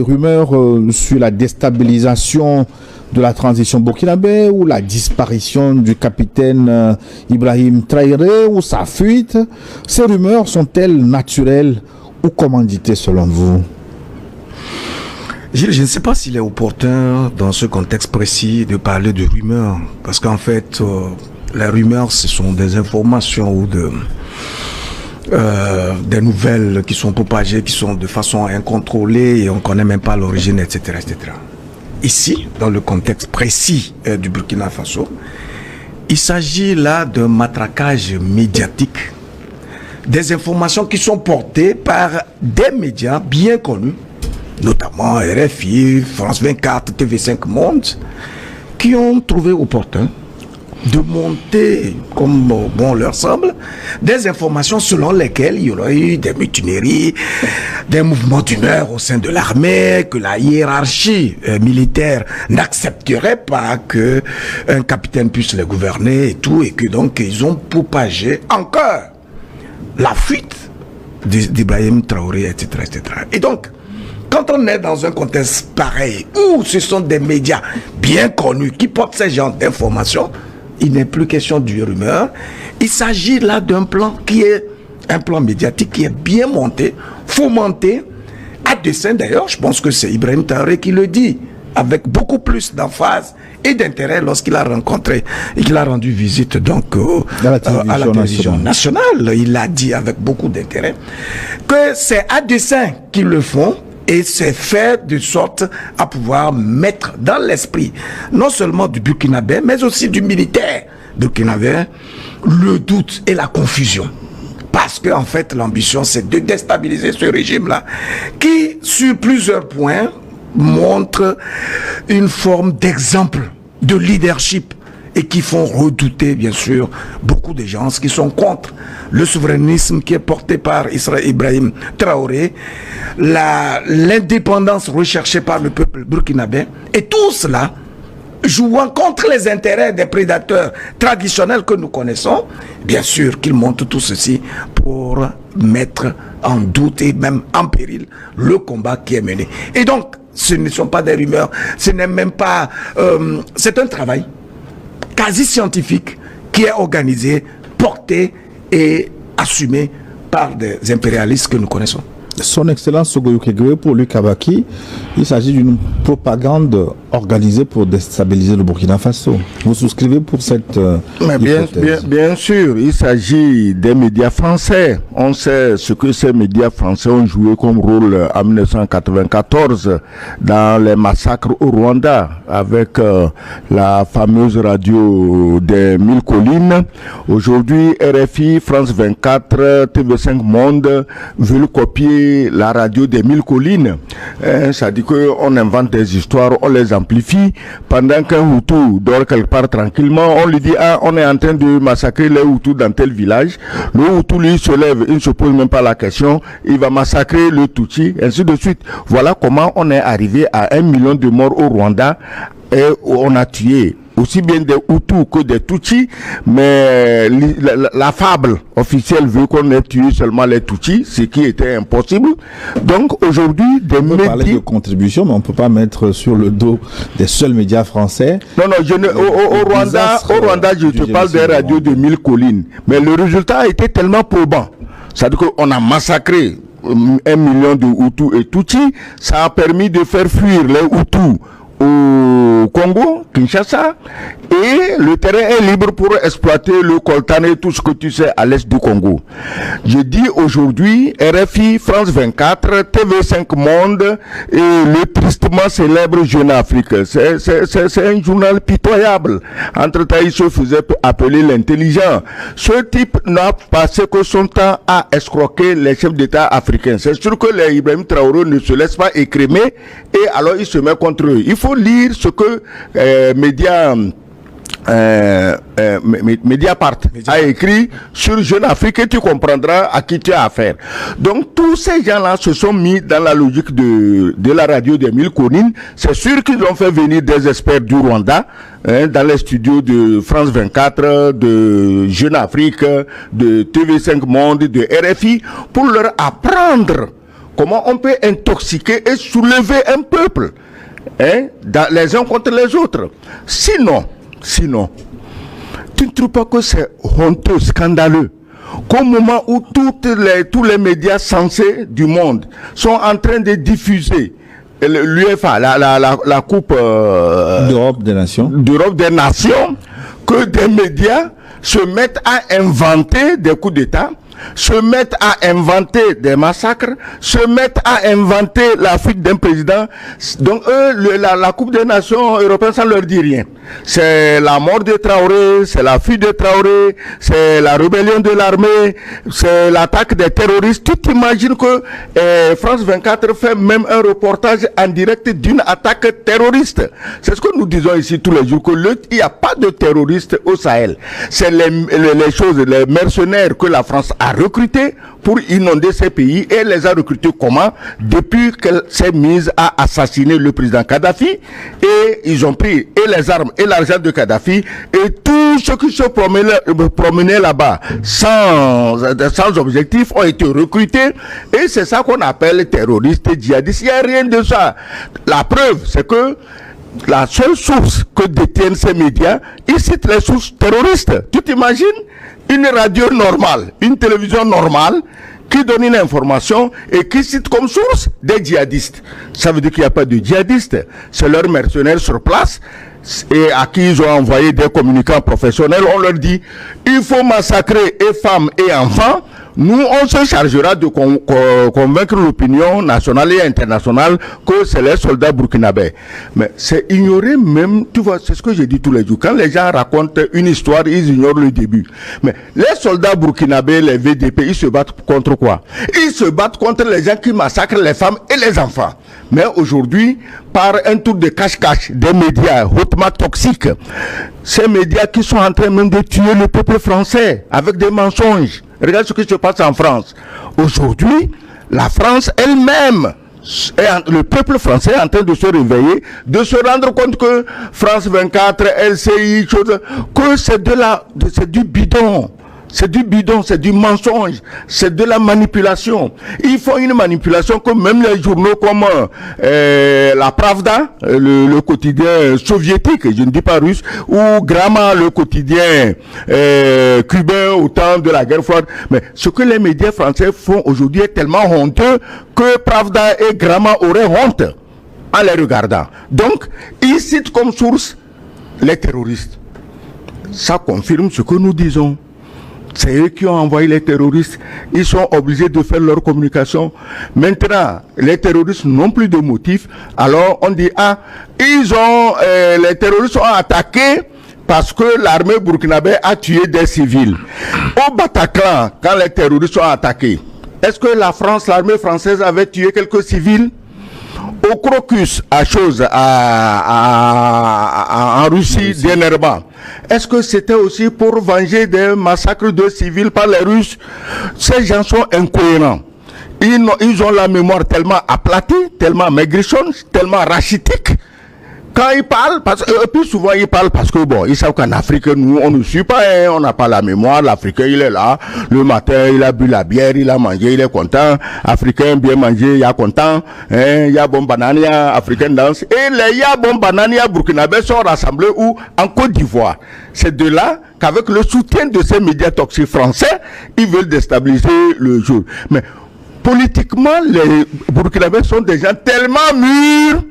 Rumeurs sur la déstabilisation de la transition burkinabé ou la disparition du capitaine Ibrahim Traoré ou sa fuite, ces rumeurs sont-elles naturelles ou commanditées selon vous? Gilles, je ne sais pas s'il est opportun dans ce contexte précis de parler de rumeurs, parce qu'en fait, les rumeurs, ce sont des informations ou des nouvelles qui sont propagées, qui sont de façon incontrôlée et on ne connaît même pas l'origine, etc., etc. Ici, dans le contexte précis du Burkina Faso, il s'agit là d'un matraquage médiatique, des informations qui sont portées par des médias bien connus, notamment RFI, France 24, TV5 Monde, qui ont trouvé opportun de monter, comme bon leur semble, des informations selon lesquelles il y aurait eu des mutineries, des mouvements d'humeur au sein de l'armée, que la hiérarchie militaire n'accepterait pas que un capitaine puisse les gouverner et tout, et que donc ils ont propagé encore la fuite d'Ibrahim Traoré, etc., etc. Et donc, quand on est dans un contexte pareil, où ce sont des médias bien connus qui portent ce genre d'informations, il n'est plus question d'une rumeur. Il s'agit là d'un plan qui est un plan médiatique qui est bien monté, fomenté, à dessein d'ailleurs. Je pense que c'est Ibrahim Traoré qui le dit, avec beaucoup plus d'emphase et d'intérêt lorsqu'il a rencontré et qu'il a rendu visite donc à la télévision nationale. Il l'a dit avec beaucoup d'intérêt que c'est à dessein qu'ils le font. Et c'est fait de sorte à pouvoir mettre dans l'esprit, non seulement du Burkinabé, mais aussi du militaire burkinabé, le doute et la confusion. Parce qu'en fait, l'ambition, c'est de déstabiliser ce régime-là, qui, sur plusieurs points, montre une forme d'exemple de leadership et qui font redouter, bien sûr, beaucoup de gens qui sont contre le souverainisme qui est porté par Ibrahim Traoré, l'indépendance recherchée par le peuple burkinabé, et tout cela jouant contre les intérêts des prédateurs traditionnels que nous connaissons. Bien sûr qu'ils montent tout ceci pour mettre en doute et même en péril le combat qui est mené. Et donc, ce ne sont pas des rumeurs, ce n'est même pas... c'est un travail quasi scientifique qui est organisé, porté et assumé par des impérialistes que nous connaissons. Son Excellence Sogoyou Kegwe, pour Luc Kabaki, il s'agit d'une propagande organisée pour déstabiliser le Burkina Faso. Vous souscrivez pour cette hypothèse? Bien sûr, il s'agit des médias français. On sait ce que ces médias français ont joué comme rôle en 1994 dans les massacres au Rwanda avec la fameuse radio des 1000 collines. Aujourd'hui, RFI, France 24, TV5 Monde veulent copier la radio des 1000 collines. Ça dit qu'on invente des histoires, on les amplifie. Pendant qu'un Hutu dort quelque part tranquillement, on lui dit on est en train de massacrer les Hutus dans tel village. Le Hutu lui se lève, il ne se pose même pas la question, il va massacrer le Tutsi, ainsi de suite. Voilà comment on est arrivé à 1 million de morts au Rwanda et on a tué aussi bien des Hutus que des Tutsis, mais la fable officielle veut qu'on ait tué seulement les Tutsis, ce qui était impossible. Donc aujourd'hui, des médias... On peut parler de contribution, mais on ne peut pas mettre sur le dos des seuls médias français. Non, au Rwanda, je te parle des radios de 1000 collines. Mais le résultat a été tellement probant. C'est-à-dire qu'on a massacré 1 million de Hutus et Tutsis. Ça a permis de faire fuir les Hutus au Congo, Kinshasa, et le terrain est libre pour exploiter le coltan et tout ce que tu sais à l'est du Congo. Je dis aujourd'hui, RFI, France 24, TV5 Monde et le tristement célèbre Jeune Afrique. C'est un journal pitoyable. Entre-temps, il se faisait appeler l'intelligent. Ce type n'a passé que son temps à escroquer les chefs d'État africains. C'est sûr que les Ibrahim Traoré ne se laissent pas écrémer et alors il se met contre eux. Il faut lire ce que Mediapart a écrit sur Jeune Afrique et tu comprendras à qui tu as affaire. Donc tous ces gens-là se sont mis dans la logique de la radio des 1000 collines. C'est sûr qu'ils ont fait venir des experts du Rwanda dans les studios de France 24, de Jeune Afrique, de TV5 Monde, de RFI pour leur apprendre comment on peut intoxiquer et soulever un peuple, les uns contre les autres. Sinon, tu ne trouves pas que c'est honteux, scandaleux, qu'au moment où tous les médias sensés du monde sont en train de diffuser l'UEFA, la Coupe d'Europe des Nations, que des médias se mettent à inventer des coups d'État, se mettent à inventer des massacres, se mettent à inventer la fuite d'un président. Donc eux, la Coupe des Nations européennes, ça ne leur dit rien. C'est la mort de Traoré, c'est la fuite de Traoré, c'est la rébellion de l'armée, c'est l'attaque des terroristes. Tu t'imagines que France 24 fait même un reportage en direct d'une attaque terroriste. C'est ce que nous disons ici tous les jours, il n'y a pas de terroristes au Sahel. C'est les mercenaires que la France a recrutés pour inonder ces pays, et les a recrutés comment? Depuis qu'elle s'est mise à assassiner le président Kadhafi, et ils ont pris et les armes et l'argent de Kadhafi, et tous ceux qui se promenaient là-bas sans objectif ont été recrutés, et c'est ça qu'on appelle terroristes djihadistes. Il n'y a rien de ça. La preuve, c'est que la seule source que détiennent ces médias, ils citent les sources terroristes. Tu t'imagines une radio normale, une télévision normale qui donne une information et qui cite comme source des djihadistes? Ça veut dire qu'il n'y a pas de djihadistes. C'est leurs mercenaires sur place et à qui ils ont envoyé des communicants professionnels. On leur dit, il faut massacrer et femmes et enfants. Nous, on se chargera de convaincre l'opinion nationale et internationale que c'est les soldats burkinabés. Mais c'est ignorer même, tu vois, c'est ce que j'ai dit tous les jours. Quand les gens racontent une histoire, ils ignorent le début. Mais les soldats burkinabés, les VDP, ils se battent contre quoi? Ils se battent contre les gens qui massacrent les femmes et les enfants. Mais aujourd'hui, par un tour de cache-cache des médias hautement toxiques, ces médias qui sont en train même de tuer le peuple français avec des mensonges. Regarde ce qui se passe en France. Aujourd'hui, la France elle-même, le peuple français est en train de se réveiller, de se rendre compte que France 24, LCI, que c'est du bidon. C'est du bidon, c'est du mensonge, c'est de la manipulation. Ils font une manipulation que même les journaux comme la Pravda, le quotidien soviétique, je ne dis pas russe, ou Grama, le quotidien cubain au temps de la guerre froide. Mais ce que les médias français font aujourd'hui est tellement honteux que Pravda et Grama auraient honte en les regardant. Donc, ils citent comme source les terroristes. Ça confirme ce que nous disons. C'est eux qui ont envoyé les terroristes. Ils sont obligés de faire leur communication. Maintenant, les terroristes n'ont plus de motif. Alors, on dit, les terroristes ont attaqué parce que l'armée burkinabé a tué des civils. Au Bataclan, quand les terroristes ont attaqué, est-ce que l'armée française avait tué quelques civils? Au Crocus, en Russie, dernièrement, est-ce que c'était aussi pour venger des massacres de civils par les Russes? Ces gens sont incohérents. Ils ont la mémoire tellement aplatie, tellement maigrichonne, tellement rachitique. Quand ils parlent, plus souvent ils parlent parce que ils savent qu'en Afrique, nous, on ne suit pas, on n'a pas la mémoire. L'Africain, il est là, le matin, il a bu la bière, il a mangé, il est content. Africain, bien mangé, il est content. Il y a bon banania, Africain danse. Et les ya bon banania burkinabés sont rassemblés où? En Côte d'Ivoire. C'est de là qu'avec le soutien de ces médias toxiques français, ils veulent déstabiliser le jour. Mais politiquement, les burkinabés sont des gens tellement mûrs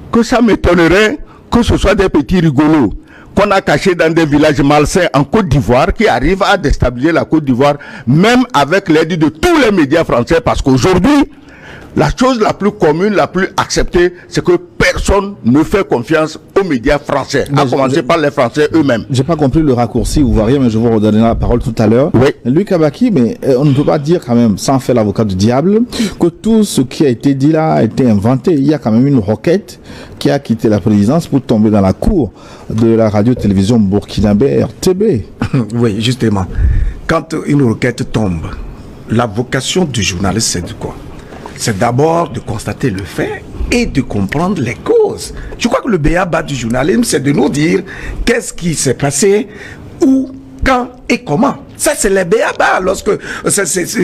que ça m'étonnerait que ce soit des petits rigolos qu'on a cachés dans des villages malsains en Côte d'Ivoire qui arrivent à déstabiliser la Côte d'Ivoire, même avec l'aide de tous les médias français, parce qu'aujourd'hui, la chose la plus commune, la plus acceptée, c'est que personne ne fait confiance aux médias français, à commencer par les Français eux-mêmes. J'ai pas compris le raccourci ouvrier, mais je vous redonner la parole tout à l'heure. Oui. Louis Kabaki, mais on ne peut pas dire quand même, sans faire l'avocat du diable, que tout ce qui a été dit là a été inventé. Il y a quand même une roquette qui a quitté la présidence pour tomber dans la cour de la radio-télévision burkinabé RTB. Oui, justement. Quand une roquette tombe, la vocation du journaliste, c'est de quoi? C'est d'abord de constater le fait et de comprendre les causes. Je crois que le b.a.-ba du journalisme, c'est de nous dire qu'est-ce qui s'est passé, où, quand et comment. Ça, c'est les béabas.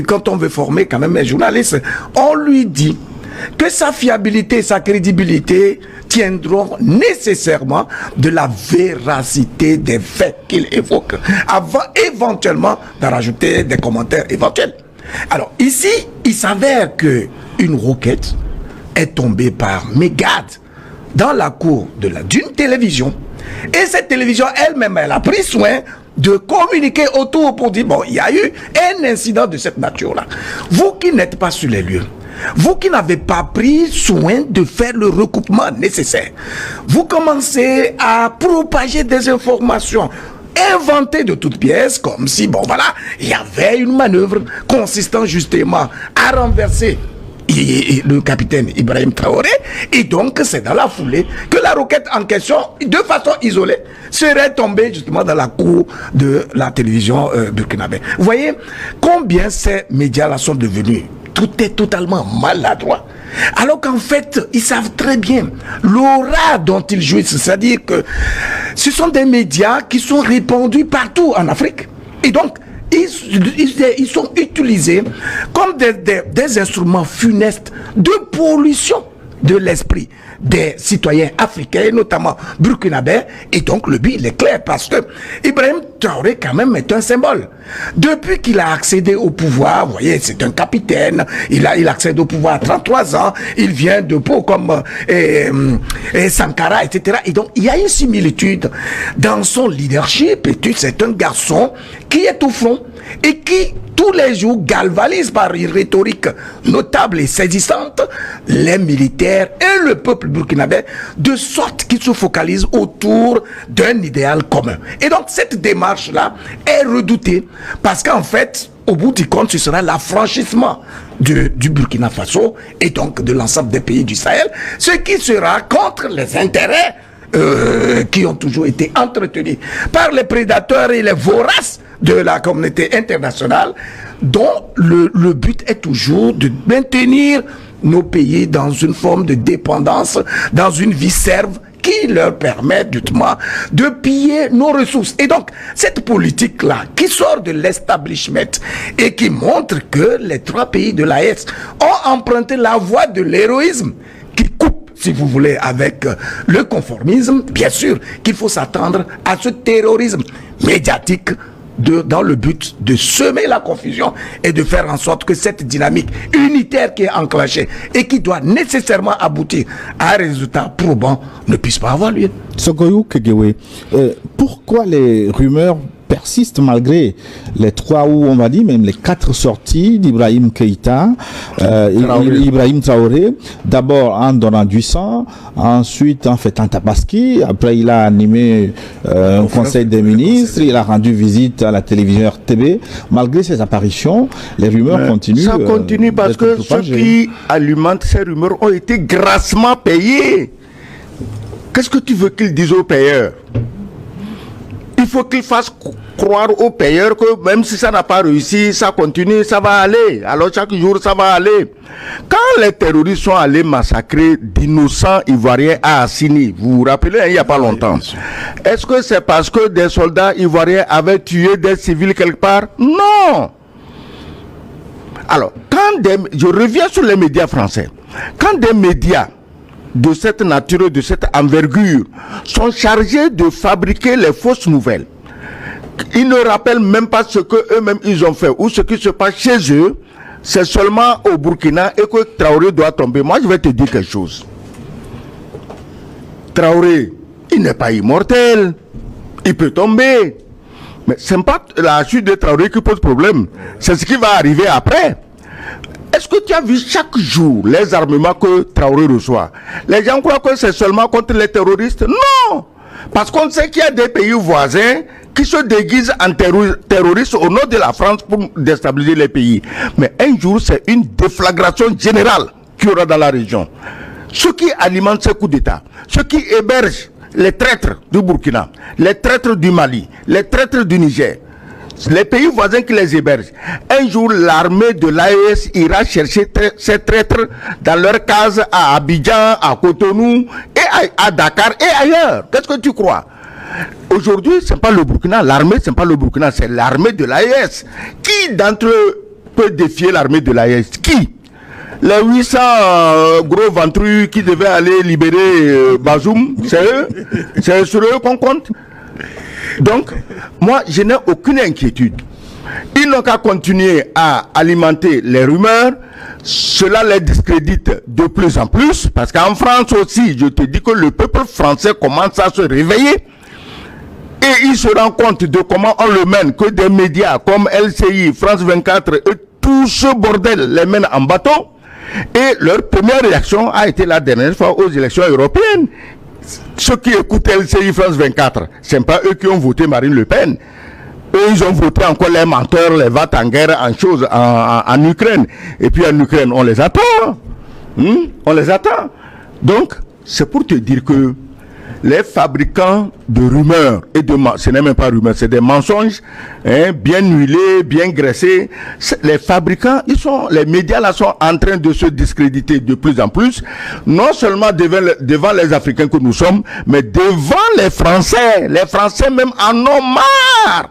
Quand on veut former quand même un journaliste, on lui dit que sa fiabilité, sa crédibilité tiendront nécessairement de la véracité des faits qu'il évoque, avant éventuellement d'en rajouter des commentaires éventuels. Alors ici, il s'avère que une requête est tombée par mégarde dans la cour d'une télévision, et cette télévision elle-même, elle a pris soin de communiquer autour pour dire, bon, il y a eu un incident de cette nature-là. Vous qui n'êtes pas sur les lieux, vous qui n'avez pas pris soin de faire le recoupement nécessaire, vous commencez à propager des informations inventées de toutes pièces, comme si, bon voilà, il y avait une manœuvre consistant justement à renverser le capitaine Ibrahim Traoré, et donc c'est dans la foulée que la requête en question, de façon isolée, serait tombée justement dans la cour de la télévision burkinabé. Vous voyez combien ces médias-là sont devenus tout est totalement maladroit. Alors qu'en fait, ils savent très bien l'aura dont ils jouissent. C'est-à-dire que ce sont des médias qui sont répandus partout en Afrique. Et donc, ils sont utilisés comme des instruments funestes de pollution de l'esprit des citoyens africains, notamment burkinabés. Et donc le but il est clair, parce que Ibrahim Traoré quand même est un symbole. Depuis qu'il a accédé au pouvoir, vous voyez, c'est un capitaine, il accède au pouvoir à 33 ans, il vient de peaux comme Sankara, etc. Et donc il y a une similitude dans son leadership, et c'est un garçon qui est au front et qui tous les jours galvanise par une rhétorique notable et saisissante les militaires et le peuple burkinabé, de sorte qu'ils se focalisent autour d'un idéal commun. Et donc cette démarche-là est redoutée, parce qu'en fait, au bout du compte, ce sera l'affranchissement du Burkina Faso et donc de l'ensemble des pays du Sahel, ce qui sera contre les intérêts qui ont toujours été entretenus par les prédateurs et les voraces de la communauté internationale, dont le but est toujours de maintenir nos pays dans une forme de dépendance, dans une vie serve qui leur permet justement de piller nos ressources. Et donc, cette politique-là, qui sort de l'establishment et qui montre que les trois pays de l'AES ont emprunté la voie de l'héroïsme, qui coupe, si vous voulez, avec le conformisme, bien sûr qu'il faut s'attendre à ce terrorisme médiatique dans le but de semer la confusion et de faire en sorte que cette dynamique unitaire qui est enclenchée et qui doit nécessairement aboutir à un résultat probant ne puisse pas avoir lieu. Sogoyou Kegewe, pourquoi les rumeurs persiste malgré les 3 ou on va dire même les 4 sorties d'Ibrahim Keïta, Ibrahim Traoré, d'abord en donnant du sang, ensuite en fait en Tabaski, après il a animé un conseil des ministres, il a rendu visite à la télévision RTB. Malgré ces apparitions, les rumeurs continuent. Ça continue parce que ceux qui alimentent ces rumeurs ont été grassement payés. Qu'est-ce que tu veux qu'ils disent aux payeurs? Il faut qu'ils fassent croire aux payeurs que même si ça n'a pas réussi, ça continue, ça va aller. Alors chaque jour, ça va aller. Quand les terroristes sont allés massacrer d'innocents Ivoiriens à Assini, vous vous rappelez, il n'y a pas longtemps, est-ce que c'est parce que des soldats ivoiriens avaient tué des civils quelque part? Non. Alors, je reviens sur les médias français. Quand des médias de cette nature, de cette envergure, sont chargés de fabriquer les fausses nouvelles, ils ne rappellent même pas ce que eux-mêmes ils ont fait ou ce qui se passe chez eux, c'est seulement au Burkina et que Traoré doit tomber. Moi, je vais te dire quelque chose. Traoré, il n'est pas immortel. Il peut tomber. Mais ce n'est pas la chute de Traoré qui pose problème. C'est ce qui va arriver après. Est-ce que tu as vu chaque jour les armements que Traoré reçoit? Les gens croient que c'est seulement contre les terroristes? Non! Parce qu'on sait qu'il y a des pays voisins qui se déguisent en terroristes au nom de la France pour déstabiliser les pays. Mais un jour, c'est une déflagration générale qu'il y aura dans la région. Ceux qui alimentent ces coups d'État, ceux qui hébergent les traîtres du Burkina, les traîtres du Mali, les traîtres du Niger, les pays voisins qui les hébergent. Un jour, l'armée de l'AES ira chercher ces traîtres dans leurs cases à Abidjan, à Cotonou, et à Dakar et ailleurs. Qu'est-ce que tu crois? Aujourd'hui, c'est pas le Burkina, l'armée, c'est pas le Burkina, c'est l'armée de l'AES. Qui d'entre eux peut défier l'armée de l'AES? Qui? Les 800 gros ventrus qui devaient aller libérer Bazoum, c'est eux? C'est sur eux qu'on compte? Donc, moi, je n'ai aucune inquiétude. Ils n'ont qu'à continuer à alimenter les rumeurs. Cela les discrédite de plus en plus, parce qu'en France aussi, je te dis que le peuple français commence à se réveiller. Et il se rend compte de comment on le mène, que des médias comme LCI, France 24, et tout ce bordel les mènent en bâton. Et leur première réaction a été la dernière fois aux élections européennes. Ceux qui écoutent LCI France 24, ce n'est pas eux qui ont voté Marine Le Pen. Eux, ils ont voté encore les menteurs, les vats en guerre en Ukraine. Et puis en Ukraine, on les attend. On les attend. Donc, c'est pour te dire que les fabricants de rumeurs et de ce n'est même pas rumeurs, c'est des mensonges, bien huilés, bien graissés. Les fabricants, les médias là sont en train de se discréditer de plus en plus, non seulement devant les Africains que nous sommes, mais devant les Français. Les Français même en ont marre.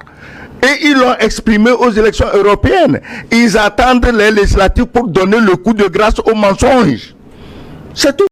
Et ils l'ont exprimé aux élections européennes. Ils attendent les législatives pour donner le coup de grâce aux mensonges. C'est tout.